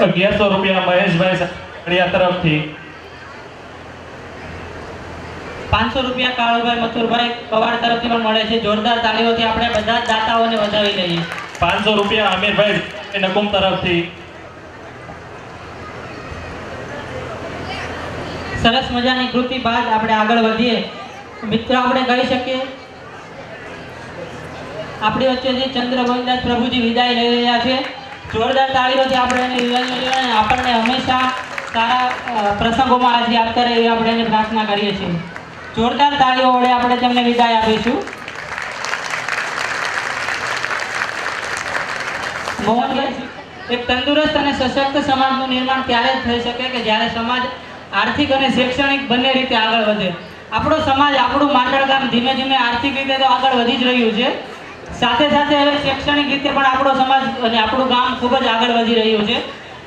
1100 રૂપિયા મહેશભાઈ સાકડિયા તરફથી. 500 રૂપિયા કાળુભાઈ મથુરભાઈ પવાડ તરફથી પણ મળે છે. જોરદાર તાળીઓથી આપણે બધા જ દાતાઓને વધાવી લઈએ. 500 રૂપિયા અમીરભાઈ નકુમ તરફથી. સરસ મજાની કૃતિ બાદ આપણે આગળ વધીએ. મિત્રો આપણે કહી શકીએ આપણી વચ્ચેથી ચંદ્ર ગોવિંદાસ પ્રભુજી વિદાય લઈ રહ્યા છે. જોરદાર તાળીઓથી આપણે એને વિદાય લઈએ અને આપણને હંમેશા સારા પ્રસંગોમાં હાજરી આપતા રહે એવી આપણે એને પ્રાર્થના કરીએ છીએ. જોરદાર તાળીઓ વડે આપણે તેમને વિદાય આપીશું. મોહનભાઈ, એક તંદુરસ્ત અને સશક્ત સમાજનું નિર્માણ ત્યારે જ થઈ શકે કે જ્યારે સમાજ આર્થિક અને શૈક્ષણિક બંને રીતે આગળ વધે. આપણો સમાજ, આપણું માંડળ ગામ ધીમે ધીમે આર્થિક રીતે તો આગળ વધી જ રહ્યું છે, સાથે સાથે હવે શૈક્ષણિક રીતે પણ આપણો સમાજ અને આપણું ગામ ખૂબ જ આગળ વધી રહ્યું છે.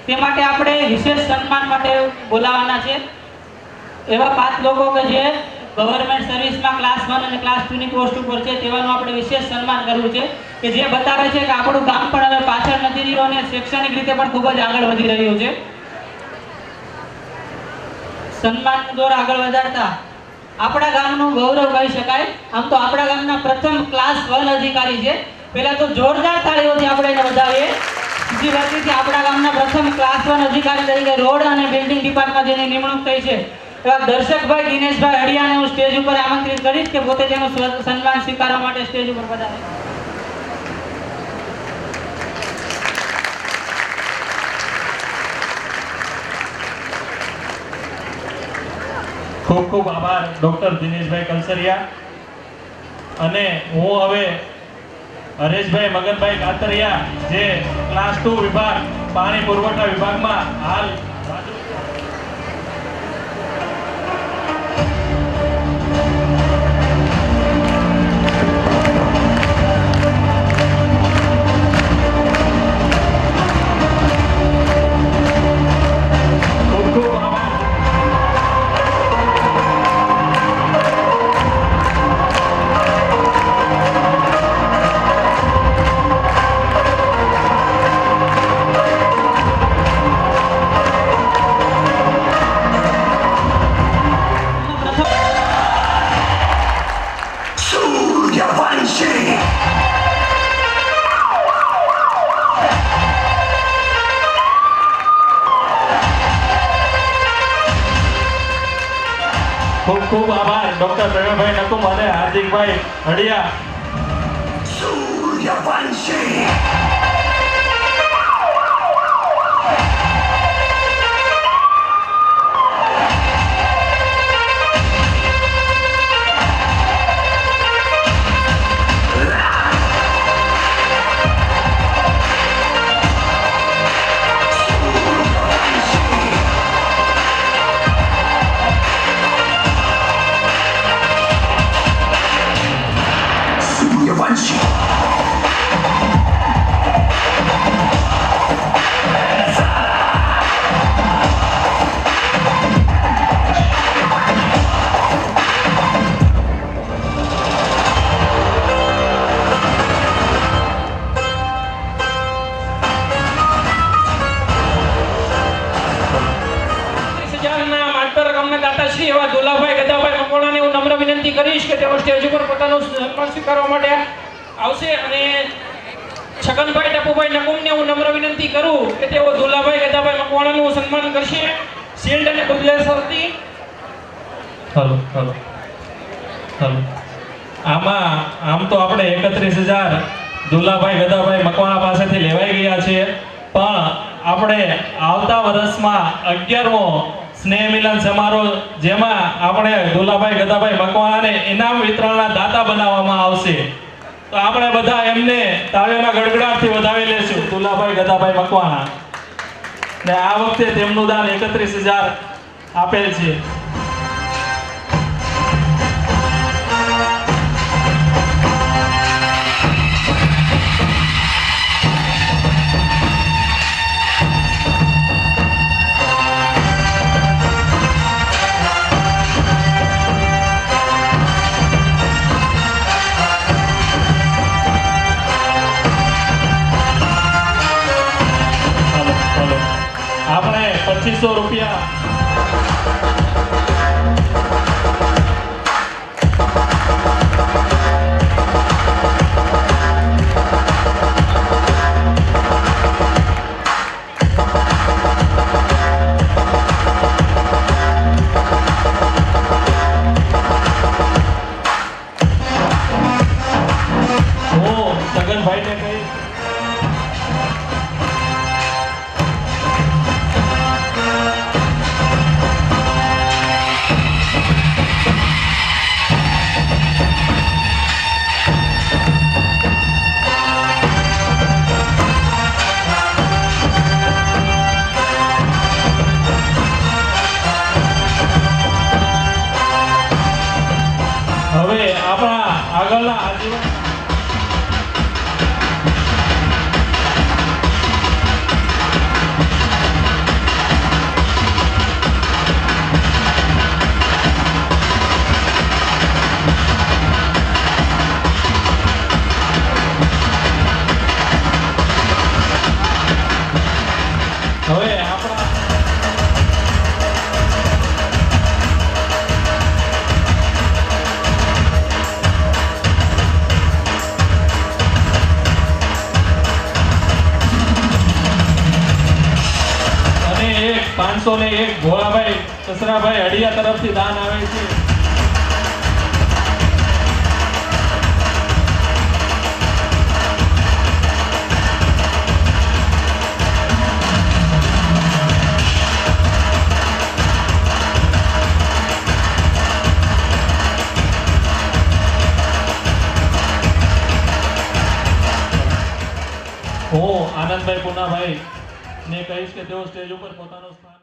તે માટે આપણે વિશેષ સન્માન માટે બોલાવવાના છે એવા 5 લોકો કે જે ગવર્મેન્ટ સર્વિસમાં ક્લાસ 1 અને ક્લાસ 2 ની પોસ્ટ ઉપર છે, તેવાનું આપણે વિશેષ સન્માન કરવું છે કે જે બતાવે છે કે આપણું ગામ પણ હવે પાછળ નથી રહ્યું અને શૈક્ષણિક રીતે પણ ખૂબ જ આગળ વધી રહ્યું છે. સન્માન દોર આગળ વધારતા આપણા ગામનું ગૌરવ કહી શકાય. આમ તો આપણા ગામના પ્રથમ ક્લાસ 1 અધિકારી છે. પહેલા તો જોરદાર તાળીઓથી આપણે એને વધાવીએ. બીજી વાત આપણા ગામના પ્રથમ ક્લાસ 1 અધિકારી તરીકે રોડ અને બિલ્ડિંગ ડિપાર્ટમેન્ટ જેની નિમણૂક થઈ છે એવા દર્શકભાઈ દિનેશભાઈ હડિયાને હું સ્ટેજ ઉપર આમંત્રિત કરીશ કે પોતે તેનું સન્માન સ્વીકારવા માટે સ્ટેજ ઉપર પધારે. ખૂબ ખૂબ આભાર ડોક્ટર દિનેશભાઈ કલસરિયા. અને હું હવે હરેશભાઈ મગનભાઈ કાતરિયા જે ક્લાસ 2 વિભાગ પાણી પુરવઠા વિભાગમાં હાલ ખૂબ ખૂબ આભાર ડોક્ટર પ્રવીણભાઈ નકુમ અને હાર્દિકભાઈ હડિયા. દાતાશ્રી એવા દુલાભાઈ ગદાભાઈ મકવાણાને હું નમ્ર વિનંતી કરીશ કે તેઓ સ્ટેજ ઉપર પોતાનું સન્માન સ્વીકારવા માટે આવશે. અને છગનભાઈ ટપુભાઈ નકુમને હું નમ્ર વિનંતી કરું કે તેઓ દુલાભાઈ ગદાભાઈ મકવાણાનું સન્માન કરશે શિલ્ડ અને બદલાસરથી. Hello hello hello. આમ તો આપણે 31,000 દુલાભાઈ ગદાભાઈ મકવાણા પાસેથી લેવાઈ ગયા છે, પણ આપણે આવતા વર્ષમાં 11મો સ્નેહ મિલન સમારોહ જેમાં આપણે દુલાભાઈ ગદાભાઈ મકવાણાને ઇનામ વિતરણના દાતા બનાવવામાં આવશે. તો આપણે બધા એમને તાળીઓના ગડગડાટથી વધાવી લેશું. દુલાભાઈ ગદાભાઈ મકવાણા ને આ વખતે તેમનું દાન 31,000 આપેલ છે. 2500 રૂપિયા. હું સગનભાઈને કહીશ. હવે આપણા આગળના આજીવન હવે આપણા અને એક 501 ભોળાભાઈ સસરાભાઈ હડિયા તરફથી દાન આવે છે. હું આનંદભાઈ પૂનાભાઈ ને કહીશ કે તેઓ સ્ટેજ ઉપર પોતાનું સ્થાન